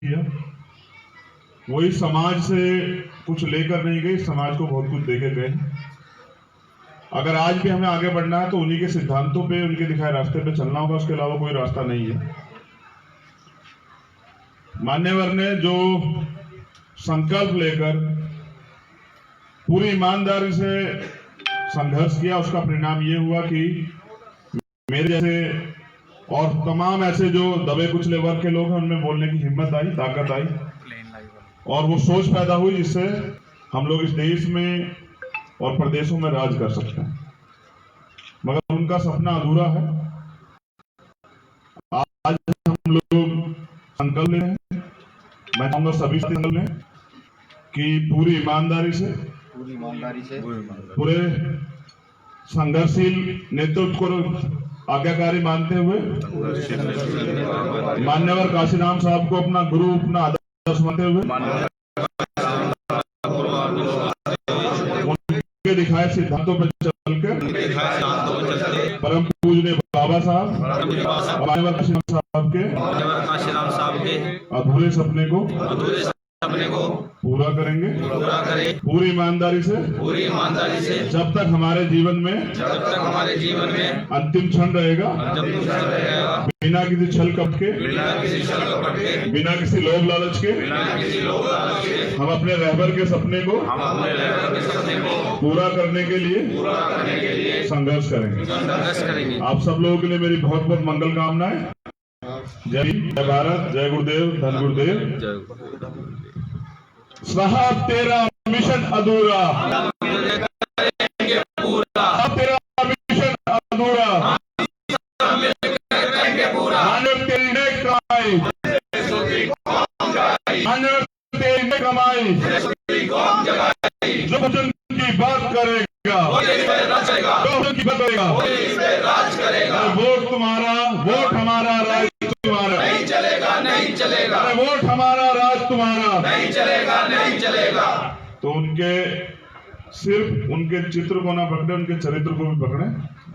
किया, वही समाज से कुछ लेकर नहीं गए, समाज को बहुत कुछ देके गए। अगर आज भी हमें आगे बढ़ना है तो उन्हीं के सिद्धांतों पे, उनके दिखाए रास्ते पे चलना होगा, उसके अलावा कोई रास्ता नहीं है। मान्यवर ने जो संकल्प लेकर पूरी ईमानदारी से संघर्ष किया, उसका परिणाम ये हुआ कि मेरे जैसे और तमाम ऐसे जो दबे कुचले वर्ग के लोग हैं, उनमें बोलने की हिम्मत आई, ताकत आई और वो सोच पैदा हुई जिससे हम लोग इस देश में और प्रदेशों में राज कर सकते हैं। मगर उनका सपना अधूरा है। आज हम लोग संकल्प ले रहे हैं, मैं चाहूंगा सभी संकल्प लें कि पूरी ईमानदारी से पूरे संघर्षशील नेतृत्व को आज्ञाकारी मानते हुए मान्यवर काशीराम साहब को अपना गुरु, अपना आदर्श मानते हुए उनके दिखाए सिद्धांतों पर चलकर परम पूजनीय बाबा साहब और मान्यवर काशीराम साहब के अधूरे सपने को पूरा करेंगे पूरी ईमानदारी से जब तक हमारे जीवन में अंतिम क्षण रहेगा, बिना किसी छल कपट के, बिना किसी लोभ लालच के हम अपने रहबर के सपने को पूरा करने के लिए संघर्ष करेंगे। आप सब लोगों के लिए मेरी बहुत बहुत मंगल कामनाएं। जय हिंद, जय भारत, जय गुरुदेव, धन गुरुदेव। साहब तेरा मिशन अधूरा, तेरा मिशन अधूरा, मानव तेरी नेक कमाई, मानव तेरी नेक कमाई, जो वचन की बात करेगा, जो वचन की बात करेगा, वोट तुम्हारा, वोट हमारा, राज तुम्हारा, नहीं चलेगा, वोट हमारा, राज तुम्हारा, नहीं चलेगा। तो उनके सिर्फ उनके चित्र को ना पकड़े, उनके चरित्र को भी पकड़े।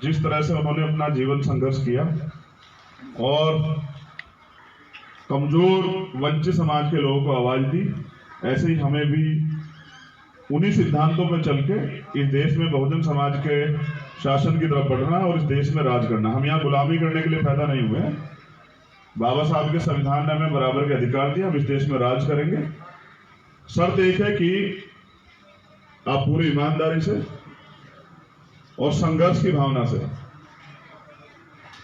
जिस तरह से उन्होंने अपना जीवन संघर्ष किया और कमजोर वंचित समाज के लोगों को आवाज दी, ऐसे ही हमें भी उन्हीं सिद्धांतों पर चल के इस देश में बहुजन समाज के शासन की तरफ बढ़ना और इस देश में राज करना। हम यहाँ गुलामी करने के लिए पैदा नहीं हुए हैं। बाबा साहब के संविधान ने हमें बराबर के अधिकार दिया, हम इस देश में राज करेंगे। शर्त एक है कि आप पूरी ईमानदारी से और संघर्ष की भावना से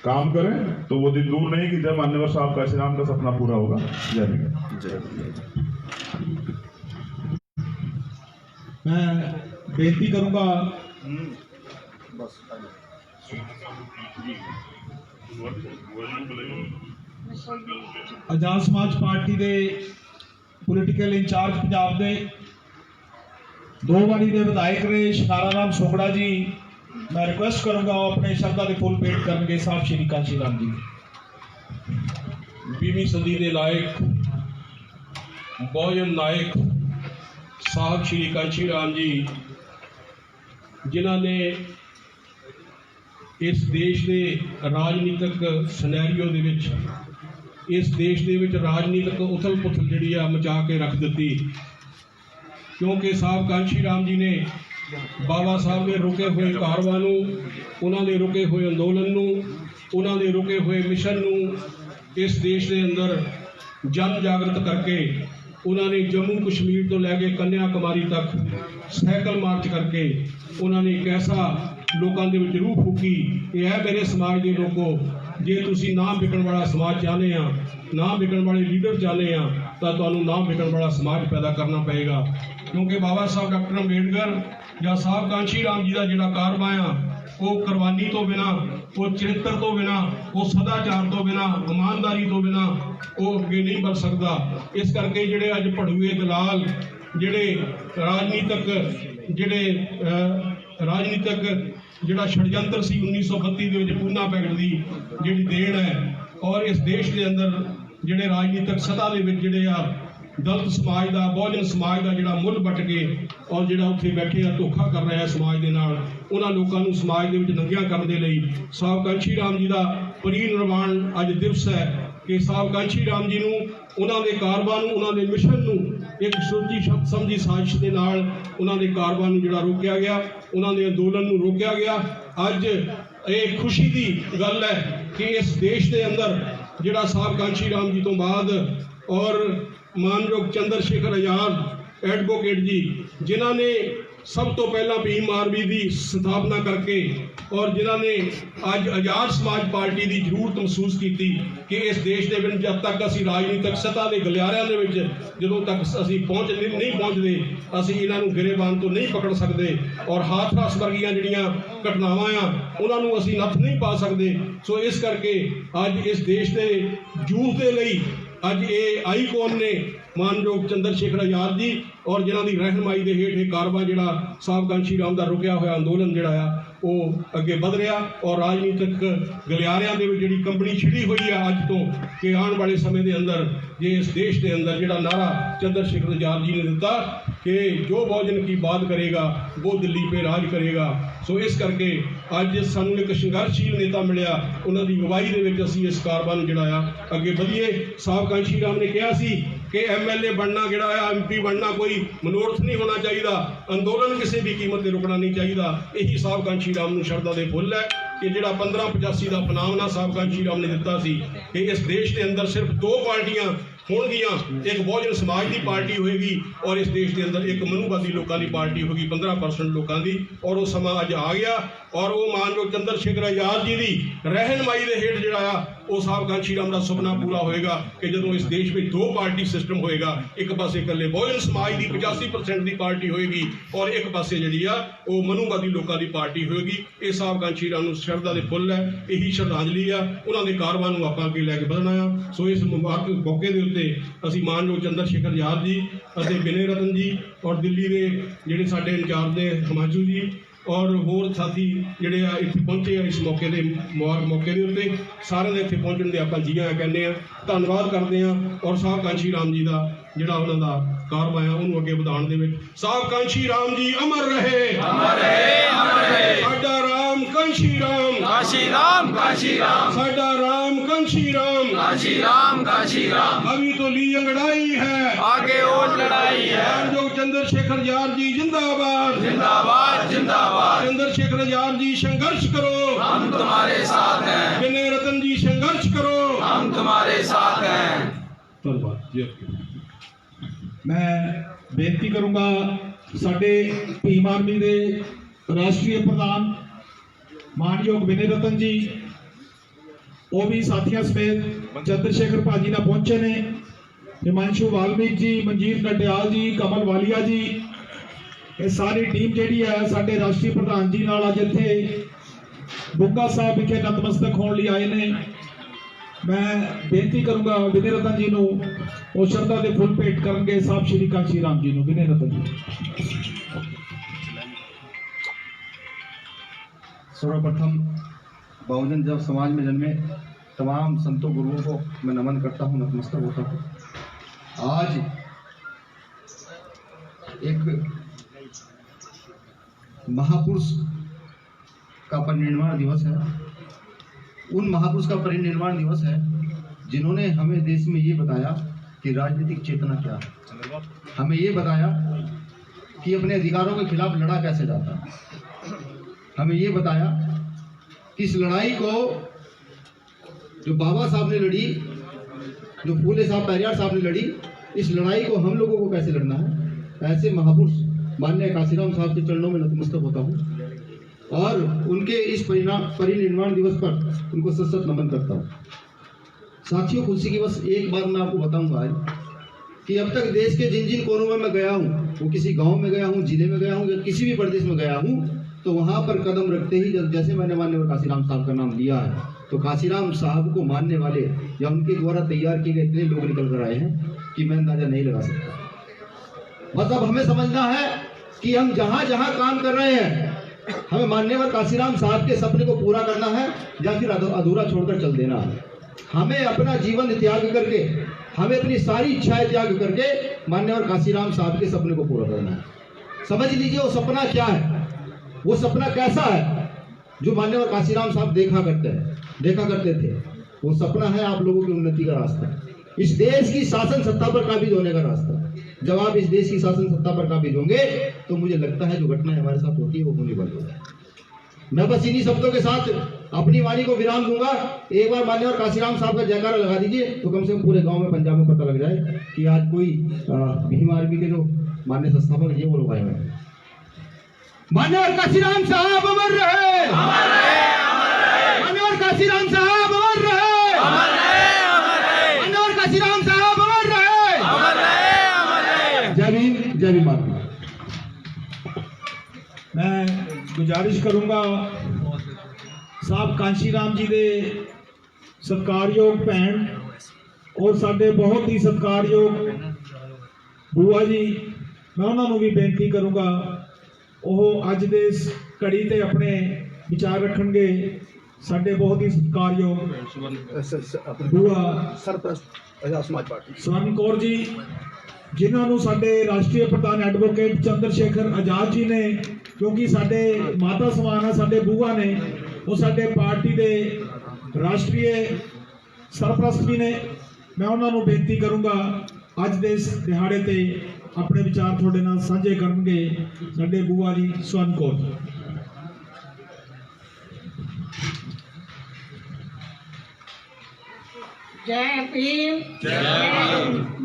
काम करें, तो वो दिन दूर नहीं कि जब मान्यवर साहब काशीराम का सपना पूरा होगा। जय हिंद। मैं बेनती करूंगा आजाद समाज पार्टी के पोलिटिकल इंचार्ज पंजाब के 2 बारी के विधायक रहे शिकारा राम सोगड़ा जी, मैं रिक्वेस्ट करूंगा अपने शब्दों के फुल पेट करके साहब श्री काशीराम जी 20वीं सदी के लायक बहुजन नायक साहब श्री काशीराम जी, जिन्होंने इस देश के राजनीतिक सनैरियो दे विच, इस देश दे विच राजनीतिक उथल पुथल जिहड़ी आ मचा के रख दी। क्योंकि साहब काशीराम जी ने बाबा साहब के रुके हुए कारवां नूं, उन्होंने रुके हुए अंदोलन नूं, उन्होंने रुके हुए मिशन नूं इस देश के अंदर जन जागृत करके उन्होंने जम्मू कश्मीर तो लैके कन्याकुमारी तक साइकिल मार्च करके उन्होंने एक ऐसा लोगों के विच रूह फूकी कि है मेरे समाज के लोगों, जे तुसी ना विकण वाला समाज चाहते हैं, ना विकण वाले लीडर चाहते हैं, तो तुहानूं ना विकण वाला समाज पैदा करना पएगा। क्योंकि बाबा साहब डॉक्टर अंबेडकर या साहब काशीराम जी का जिहड़ा कारवां आ, वो कुर्बानी तो बिना, वो चरित्र तो बिना, वो सदाचार तो बिना, ईमानदारी तो बिना वो अगे नहीं बढ़ सकता। इस करके जिहड़े अज भड़ूए दलाल, जिहड़े राजनीतिक जिहड़ा षडयंत्र सी 1932 के विच पूना पैगट की जिहड़ी देन है, और इस देश के अंदर जिहड़े राजनीतिक सत्ता दे विच जिहड़े आ दलित समाज का, बहुजन समाज का जिहड़ा मुੱਲ बट के और जिहड़ा उत्थे बैठे आ धोखा कर रहा है समाज के नाल, उन्हां लोकां नूं समाज दे विच नंगिया करन दे लई साहब काशीराम जी का परिनिर्वाण अज दिवस है। ਕਿ ਸਾਹਿਬ ਕਾਂਸ਼ੀ ਰਾਮ ਜੀ ਨੂੰ, ਉਹਨਾਂ ਦੇ ਕਾਰਵਾਂ ਨੂੰ, ਉਹਨਾਂ ਦੇ ਮਿਸ਼ਨ ਨੂੰ ਇੱਕ ਸੋਚੀ ਸਮਝੀ ਸਾਜ਼ਿਸ਼ ਦੇ ਨਾਲ ਉਹਨਾਂ ਦੇ ਕਾਰਵਾਂ ਨੂੰ ਜਿਹੜਾ ਰੋਕਿਆ ਗਿਆ, ਉਹਨਾਂ ਦੇ ਅੰਦੋਲਨ ਨੂੰ ਰੋਕਿਆ ਗਿਆ। ਅੱਜ ਇਹ ਖੁਸ਼ੀ ਦੀ ਗੱਲ ਹੈ ਕਿ ਇਸ ਦੇਸ਼ ਦੇ ਅੰਦਰ ਜਿਹੜਾ ਸਾਹਿਬ ਕਾਂਸ਼ੀ ਰਾਮ ਜੀ ਤੋਂ ਬਾਅਦ ਔਰ ਮਾਨਯੋਗ ਚੰਦਰ ਸ਼ੇਖਰ ਆਜ਼ਾਦ ਐਡਵੋਕੇਟ ਜੀ, ਜਿਨ੍ਹਾਂ ਨੇ ਸਭ ਤੋਂ ਪਹਿਲਾਂ ਭੀਮ ਆਰਮੀ ਦੀ ਸਥਾਪਨਾ ਕਰਕੇ ਔਰ ਜਿਨ੍ਹਾਂ ਨੇ ਅੱਜ ਆਜ਼ਾਦ ਸਮਾਜ ਪਾਰਟੀ ਦੀ ਜ਼ਰੂਰਤ ਮਹਿਸੂਸ ਕੀਤੀ ਕਿ ਇਸ ਦੇਸ਼ ਦੇ ਵਿੱਚ ਜਦ ਤੱਕ ਅਸੀਂ ਰਾਜਨੀਤਿਕ ਸੱਤਾ ਦੇ ਗਲਿਆਰਿਆਂ ਦੇ ਵਿੱਚ ਜਦੋਂ ਤੱਕ ਅਸੀਂ ਨਹੀਂ ਪਹੁੰਚਦੇ, ਅਸੀਂ ਇਹਨਾਂ ਨੂੰ ਗਿਰੇਬਾਨ ਤੋਂ ਨਹੀਂ ਪਕੜ ਸਕਦੇ ਔਰ ਹਾਥਰਸ ਵਰਗੀਆਂ ਜਿਹੜੀਆਂ ਘਟਨਾਵਾਂ ਆ ਉਹਨਾਂ ਨੂੰ ਅਸੀਂ ਨੱਥ ਨਹੀਂ ਪਾ ਸਕਦੇ। ਸੋ ਇਸ ਕਰਕੇ ਅੱਜ ਇਸ ਦੇਸ਼ ਦੇ ਯੂਥ ਦੇ ਲਈ ਅੱਜ ਇਹ ਆਈਕੋਨ ਨੇ ਮਾਨਯੋਗ ਚੰਦਰ ਸ਼ੇਖਰ ਆਜ਼ਾਦ ਜੀ ਔਰ ਜਿਨ੍ਹਾਂ ਦੀ ਰਹਿਨਮਾਈ ਦੇ ਹੇਠ ਇਹ ਕਾਰਵਾ ਜਿਹੜਾ ਸਾਹਿਬ ਕਾਂਸ਼ੀ ਰਾਮ ਦਾ ਰੁਕਿਆ ਹੋਇਆ ਅੰਦੋਲਨ ਜਿਹੜਾ ਆ ਉਹ ਅੱਗੇ ਵਧ ਰਿਹਾ ਔਰ ਰਾਜਨੀਤਿਕ ਗਲਿਆਰਿਆਂ ਦੇ ਵਿੱਚ ਜਿਹੜੀ ਕੰਬਣੀ ਛਿੜੀ ਹੋਈ ਆ ਅੱਜ ਤੋਂ ਕਿ ਆਉਣ ਵਾਲੇ ਸਮੇਂ ਦੇ ਅੰਦਰ ਜੇ ਇਸ ਦੇਸ਼ ਦੇ ਅੰਦਰ ਜਿਹੜਾ ਨਾਰਾ ਚੰਦਰ ਸ਼ੇਖਰ ਆਜ਼ਾਦ ਜੀ ਨੇ ਦਿੱਤਾ ਕਿ ਜੋ ਬਹੁਜਨ ਕੀ ਬਾਤ ਕਰੇਗਾ ਉਹ ਦਿੱਲੀ ਪੇ ਰਾਜ ਕਰੇਗਾ। ਸੋ ਇਸ ਕਰਕੇ ਅੱਜ ਸਾਨੂੰ ਇੱਕ ਸੰਘਰਸ਼ੀਲ ਨੇਤਾ ਮਿਲਿਆ, ਉਹਨਾਂ ਦੀ ਅਗਵਾਈ ਦੇ ਵਿੱਚ ਅਸੀਂ ਇਸ ਕਾਰਵਾਂ ਨੂੰ ਜਿਹੜਾ ਆ ਅੱਗੇ ਵਧੀਏ। ਸਾਹਿਬ ਕਾਂਸ਼ੀ ਰਾਮ ਨੇ ਕਿਹਾ ਸੀ ਕਿ MLA ਬਣਨਾ ਜਿਹੜਾ ਆ MP ਬਣਨਾ ਕੋਈ ਮਨੋਰਥ ਨਹੀਂ ਹੋਣਾ ਚਾਹੀਦਾ, ਅੰਦੋਲਨ ਕਿਸੇ ਵੀ ਕੀਮਤ ਤੇ ਰੁਕਣਾ ਨਹੀਂ ਚਾਹੀਦਾ। ਇਹੀ ਸਾਹਿਬ ਕਾਂਸ਼ੀ ਰਾਮ ਨੂੰ ਸ਼ਰਧਾ ਦੇ ਫੁੱਲ ਹੈ ਕਿ ਜਿਹੜਾ 1585 ਦਾ ਫਨਾਮਨਾ ਸਾਹਿਬ ਕਾਂਸ਼ੀ ਰਾਮ ਨੇ ਦਿੱਤਾ ਸੀ ਕਿ ਇਸ ਦੇਸ਼ ਦੇ ਅੰਦਰ ਸਿਰਫ 2 ਪਾਰਟੀਆਂ ਹੋਣਗੀਆਂ, ਇੱਕ ਬਹੁਜਨ ਸਮਾਜ ਦੀ ਪਾਰਟੀ ਹੋਏਗੀ ਔਰ ਇਸ ਦੇਸ਼ ਦੇ ਅੰਦਰ ਇੱਕ ਮਨੂਵਾਦੀ ਲੋਕਾਂ ਦੀ ਪਾਰਟੀ ਹੋਗੀ 15% ਲੋਕਾਂ ਦੀ। ਔਰ ਉਹ ਸਮਾਂ ਅੱਜ ਆ ਗਿਆ ਔਰ ਉਹ ਮਾਨਯੋਗ ਚੰਦਰ ਸ਼ੇਖਰ ਆਜ਼ਾਦ ਜੀ ਦੀ ਰਹਿਨਮਾਈ ਦੇ ਹੇਠ ਜਿਹੜਾ ਆ ਉਹ ਸਾਹਿਬ ਕਾਂਸ਼ੀ ਰਾਮ ਦਾ ਸੁਪਨਾ ਪੂਰਾ ਹੋਏਗਾ ਕਿ ਜਦੋਂ ਇਸ ਦੇਸ਼ ਵਿੱਚ 2 ਪਾਰਟੀ ਸਿਸਟਮ ਹੋਏਗਾ, ਇੱਕ ਪਾਸੇ ਇਕੱਲੇ ਬਹੁਜਨ ਸਮਾਜ ਦੀ 85% ਦੀ ਪਾਰਟੀ ਹੋਏਗੀ ਔਰ ਇੱਕ ਪਾਸੇ ਜਿਹੜੀ ਆ ਉਹ ਮਨੂਵਾਦੀ ਲੋਕਾਂ ਦੀ ਪਾਰਟੀ ਹੋਏਗੀ। ਇਹ ਸਾਹਿਬ ਕਾਂਸ਼ੀ ਰਾਮ ਨੂੰ ਸ਼ਰਧਾ ਦੇ ਫੁੱਲ ਹੈ, ਇਹੀ ਸ਼ਰਧਾਂਜਲੀ ਆ, ਉਹਨਾਂ ਦੇ ਕਾਰਵਾਂ ਨੂੰ ਆਪਾਂ ਅੱਗੇ ਲੈ ਕੇ ਵਧਣਾ ਆ। ਸੋ ਇਸ ਮੁਬਾਰਕ ਮੌਕੇ ਦੇ ਉੱਤੇ ਅਸੀਂ ਮਾਨਯੋਗ ਚੰਦਰ ਸ਼ੇਖਰ ਆਜ਼ਾਦ ਜੀ ਅਤੇ ਵਿਨੇ ਰਤਨ ਜੀ ਔਰ ਦਿੱਲੀ ਦੇ ਜਿਹੜੇ ਸਾਡੇ ਇੰਚਾਰਜ ਨੇ ਹਿਮਾਂਸ਼ੂ ਜੀ ਔਰ ਹੋਰ ਸਾਥੀ ਜਿਹੜੇ ਆ ਇੱਥੇ ਪਹੁੰਚੇ ਆ ਇਸ ਮੌਕੇ ਦੇ ਮੌਕੇ ਦੇ ਉੱਤੇ ਸਾਰਿਆਂ ਦੇ ਇੱਥੇ ਪਹੁੰਚਣ ਦੇ ਆਪਾਂ ਜੀ ਆਇਆਂ ਕਹਿੰਦੇ ਆ, ਧੰਨਵਾਦ ਕਰਦੇ ਆ ਔਰ ਸਾਹਿਬ ਕਾਂਸ਼ੀ ਰਾਮ ਜੀ ਦਾ ਜਿਹੜਾ ਉਹਨਾਂ ਦਾ ਕਾਰਵਾ ਆ ਉਹਨੂੰ ਅੱਗੇ ਵਧਾਉਣ ਦੇ ਵਿੱਚ ਸਾਹਿਬ ਕਾਂਸ਼ੀ ਰਾਮ ਜੀ ਅਮਰ ਰਹੇ, ਅਮਰ ਰਹੇ, ਅਮਰ ਰਹੇ। ਸਾਡਾ ਰਾਮ ਕਾਂਸ਼ੀ ਰਾਮ, काशी राम साडा राम कांशी राम, काशी राम अभी तो ली अंगड़ाई है, आगे और लड़ाई है। मानयोग चंद्रशेखर आजाद जी जिंदाबाद, जिंदाबाद जिंदाबाद। चंद्रशेखर आजाद जी संघर्ष करो, हम तुम्हारे साथ हैं। विनय रतन जी संघर्ष करो, हम तुम्हारे साथ हैं। धन्यवाद जी। मैं बेनती करूंगा साडे भीम आर्मी दे राष्ट्रीय प्रधान मानयोग विनय रतन जी वो भी साथियों समेत चंद्रशेखर भाजी ना पहुंचे ने, हिमांशु वाल्मीकि जी, मंजीत नटियाल जी, कमल वालिया जी, ये सारी टीम जी है साडे राष्ट्रीय प्रधान जी नाल अज इत्थे बुग्गा साहब विखे नतमस्तक होने लिए आए ने। मैं बेनती करूंगा विनय रतन जी नूं वो श्रद्धा के फुल भेंट करनगे साहब श्री कांशी राम जी नूं। विनय रतन जी। सर्वप्रथम बहुजन जब समाज में जन्मे तमाम संतों गुरुओं को मैं नमन करता हूँ, नतमस्तक होता हूँ। आज एक महापुरुष का परिनिर्वाण दिवस है। उन महापुरुष का परिनिर्वाण दिवस है जिन्होंने हमें देश में ये बताया कि राजनीतिक चेतना क्या है, हमें ये बताया कि अपने अधिकारों के खिलाफ लड़ा कैसे जाता है, हमें ये बताया कि इस लड़ाई को जो बाबा साहब ने लड़ी, जो फूले साहब पेरियार साहब ने लड़ी, इस लड़ाई को हम लोगों को कैसे लड़ना है। ऐसे महापुरुष माननीय काशीराम साहब के चरणों में नतमस्तक होता हूँ और उनके इस परिनिर्वाण दिवस पर उनको सशक्त नमन करता हूँ। साथियों, खुशी की बस एक बात मैं आपको बताऊंगा आज कि अब तक देश के जिन जिन कोनों में मैं गया हूँ, वो किसी गांव में गया हूँ, जिले में गया हूँ या किसी भी प्रदेश में गया हूँ, तो वहाँ पर कदम रखते ही जैसे मैंने माननीय काशीराम साहब का नाम लिया है तो काशीराम साहब को मानने वाले या उनके द्वारा तैयार किए गए इतने लोग निकल कर आए हैं कि मैं अंदाजा नहीं लगा सकता। मतलब हमें समझना है कि हम जहाँ जहाँ काम कर रहे हैं हमें माननीय काशीराम साहब के सपने को पूरा करना है या फिर अधूरा छोड़कर चल देना है। हमें अपना जीवन त्याग करके, हमें अपनी सारी इच्छाएं त्याग करके माननीय काशीराम साहब के सपने को पूरा करना है। समझ लीजिए वो सपना क्या है, वो सपना कैसा है जो माननीय काशीराम साहब देखा करते थे। वो सपना है आप लोगों की उन्नति का रास्ता, इस देश की शासन सत्ता पर काबिज होने का रास्ता। जब आप इस देश की शासन सत्ता पर काबिज होंगे तो मुझे लगता है जो घटनाएं हमारे साथ होती है वो होने वाली है। मैं बस इन्हीं शब्दों के साथ अपनी वाणी को विराम दूंगा। एक बार मान्यवर काशीराम साहब का जयकारा लगा दीजिए तो कम से कम पूरे गांव में पंजाब में पता लग जाए कि आज कोई भीम आर्मी के जो मान्य संस्थापक ये वो लोग आए हुए हैं। मान्यवर काशीराम साहब अमर रहे, मान्यवर काशीराम साहब अमर रहे, मान्यवर काशीराम साहब अमर रहे। जय भीम, जय भीम। मैं गुजारिश करूंगा साहब कांशी राम जी दे सत्कारयोग भैन और साडे बहुत ही सत्कारयोग बुआ जी, मैं उन्होंने भी बेनती करूंगा ਉਹ ਅੱਜ ਦੇ ਇਸ ਘੜੀ ਤੇ ਆਪਣੇ ਵਿਚਾਰ ਰੱਖਣਗੇ। ਸਾਡੇ ਬਹੁਤ ਹੀ ਸਤਿਕਾਰਯੋਗ ਬੁਆ ਸਮਾਜ ਪਾਰਟੀ ਸਵਰਨ ਕੌਰ ਜੀ, ਜਿਨ੍ਹਾਂ ਨੂੰ ਸਾਡੇ ਰਾਸ਼ਟਰੀ ਪ੍ਰਧਾਨ ਐਡਵੋਕੇਟ ਚੰਦਰ ਸ਼ੇਖਰ ਆਜ਼ਾਦ ਜੀ ਨੇ, ਕਿਉਂਕਿ ਸਾਡੇ ਮਾਤਾ ਸਮਾਨ ਆ, ਸਾਡੇ ਬੂਆ ਨੇ, ਉਹ ਸਾਡੇ ਪਾਰਟੀ ਦੇ ਰਾਸ਼ਟਰੀ ਸਰਪ੍ਰਸਤ ਵੀ ਨੇ। ਮੈਂ ਉਹਨਾਂ ਨੂੰ ਬੇਨਤੀ ਕਰੂੰਗਾ ਅੱਜ ਦੇ ਇਸ ਦਿਹਾੜੇ ਤੇ ਆਪਣੇ ਵਿਚਾਰ ਤੁਹਾਡੇ ਨਾਲ ਸਾਂਝੇ ਕਰਨਗੇ ਸਾਡੇ ਬੂਆ ਜੀ ਸਵਰਨ ਕੌਰ। जय भीम,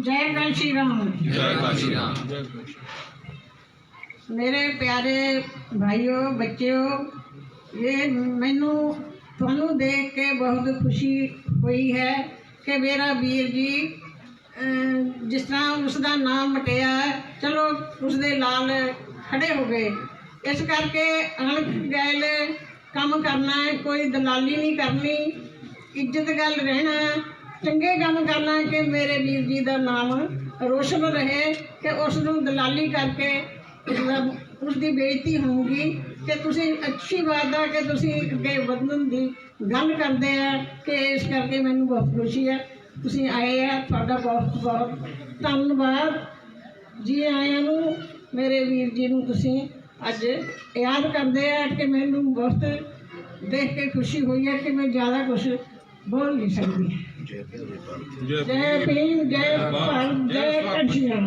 जय कांशी राम। मेरे प्यारे भाइयों बच्चों, ये मैनू थानू देख के बहुत खुशी हुई है कि मेरा वीर जी जिस तरह उसका नाम मटिया है, चलो उसके लाल खड़े हो गए। इस करके अणख गैल काम करना है, कोई दलाली नहीं करनी, इज्जत गल रहना, चंगे काम करना कि मेरे वीर जी का नाम रोशन रहे, कि उसनू दलाली करके उसकी बेइज्जती होगी। कि तुसी अच्छी बात है कि तुसी अगे वधन की गल करते हैं, कि इस करके मैनू बहुत खुशी है तुसी आए हैं। तुहाडा बहुत बहुत धन्यवाद जी आया नू। मेरे वीर जी नू तुसी अज याद करते हैं कि मैनू बहुत देख के खुशी हुई है कि मैं ज़्यादा कुछ बोल नहीं सकती। जय भीम, जय भारत, जय कांशी राम।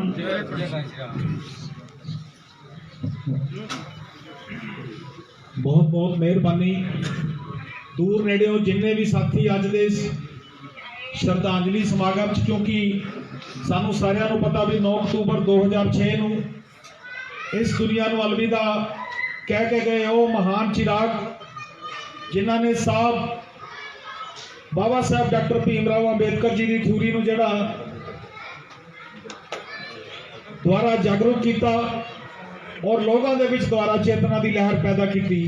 बहुत बहुत मेहरबानी। दूर नेड़े जिन्ने भी साथी अज दे श्रद्धांजलि समागम, क्योंकि सानू सारिਆਂ ਨੂੰ पता भी 9 अक्तूबर 2006 ਨੂੰ इस दुनिया ਨੂੰ अलविदा कह के गए वो महान चिराग जिन्हों ने साहब बाबा साहब डॉक्टर भीमराव अंबेडकर जी की थ्योरी ਨੂੰ ਜਿਹੜਾ ਦੁਆਰਾ जागरूक किया और लोगों के विच द्वारा चेतना की लहर पैदा की।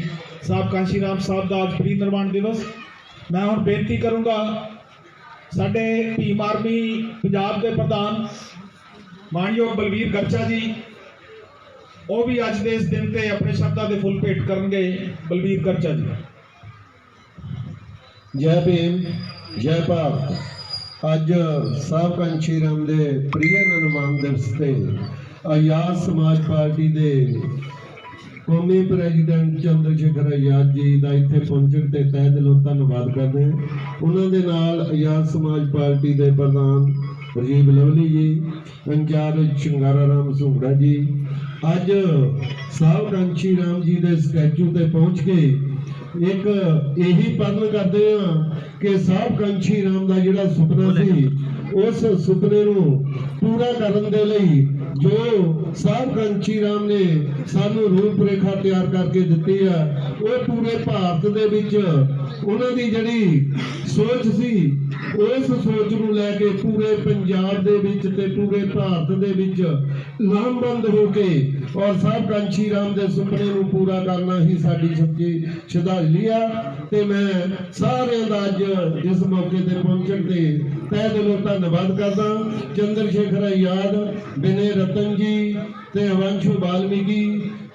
साहब कांशी राम साहब का आज परिनिर्वाण दिवस। मैं हुण बेनती करूँगा साडे भीम आर्मी पंजाब के प्रधान मानयोग बलवीर गर्चा जी, वो भी अज के इस दिन ते अपने शब्दां दे फुल भेंट करनगे। बलवीर गर्चा जी। जय भीम, जय भारत। अज साहब कांशी राम दे प्रिय निर्माण दिवस ते आजाद समाज पार्टी दे कौमी प्रेजिडेंट चंद्र शेखर आजाद जी का इत्थे पहुंचण ते तह दिलों धन्नवाद करते हैं। उन्होंने नाल आजाद समाज पार्टी के प्रधान राजीव लवली जी, इंचार्ज शंगारा राम सुंगड़ा जी, अज साहब कांशी राम जी के स्टैचू ते पहुंच के एक यही पतन करते हैं कि साहब कांशी राम का जिहड़ा सुपना सी उस सुपने नूं पूरा करन दे लई जो साहब कांशी राम ने सानू रूपरेखा तैयार करके दी है, वो पूरे भारत दे विच उन्हां दी जिहड़ी सोच सी उस सोच नूं लैके पूरे पंजाब दे विच ते पूरे भारत दे विच लामबंद होके और साहब कांशी राम दे सुपने नूं पूरा करना ही साडी सच्ची श्रद्धांजलि आ। ते मैं सारिआं दा अज इस मौके ते पहुंचण ते तह दिलों धन्नवाद करदा। चंद्र शेखर आजाद, विनय रतन जी ते अवंशु वाल्मीकि,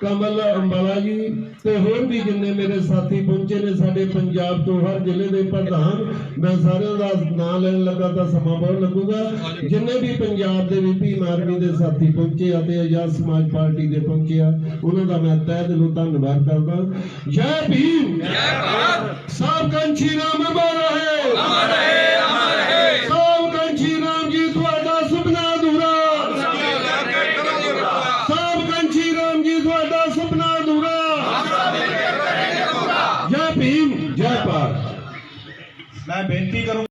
कमल अंबाला जी ते होर भी जिन्ने मेरे साथी पहुंचे ने साडे पंजाब तो हर जिले के प्रधान, मैं सारिआं दा ਨਾਂ ਲੈਣ ਲੱਗਾ ਤਾਂ ਸਮਾਂ ਬਹੁਤ ਲੱਗੂਗਾ। ਜਿੰਨੇ ਵੀ ਪੰਜਾਬ ਦੇ ਵੀ ਭੀਮ ਆਰਮੀ ਦੇ ਸਾਥੀ ਪਹੁੰਚੇ ਅਤੇ ਆਜ਼ਾਦ ਸਮਾਜ ਪਾਰਟੀ ਦੇ ਪਹੁੰਚੇ ਆ, ਉਹਨਾਂ ਦਾ ਮੈਂ ਤਹਿ ਦਿਲੋਂ ਧੰਨਵਾਦ ਕਰਦਾ। ਜੈ ਭੀਮ, जय भारत ਸਾਹਿਬ ਕਾਂਸ਼ੀ ਰਾਮ ਅਮਰ ਰਹੇ, अमर रहे अमर रहे ਸਾਹਿਬ ਕਾਂਸ਼ੀ ਰਾਮ ਜੀ ਤੁਹਾਡਾ ਸੁਪਨਾ ਅਧੂਰਾ, ਸਾਹਿਬ ਕਾਂਸ਼ੀ ਰਾਮ ਜੀ ਤੁਹਾਡਾ ਸੁਪਨਾ ਅਧੂਰਾ। ਜੈ ਭੀਮ, ਜੈ ਭਾਰਤ। मैं बेनती करूं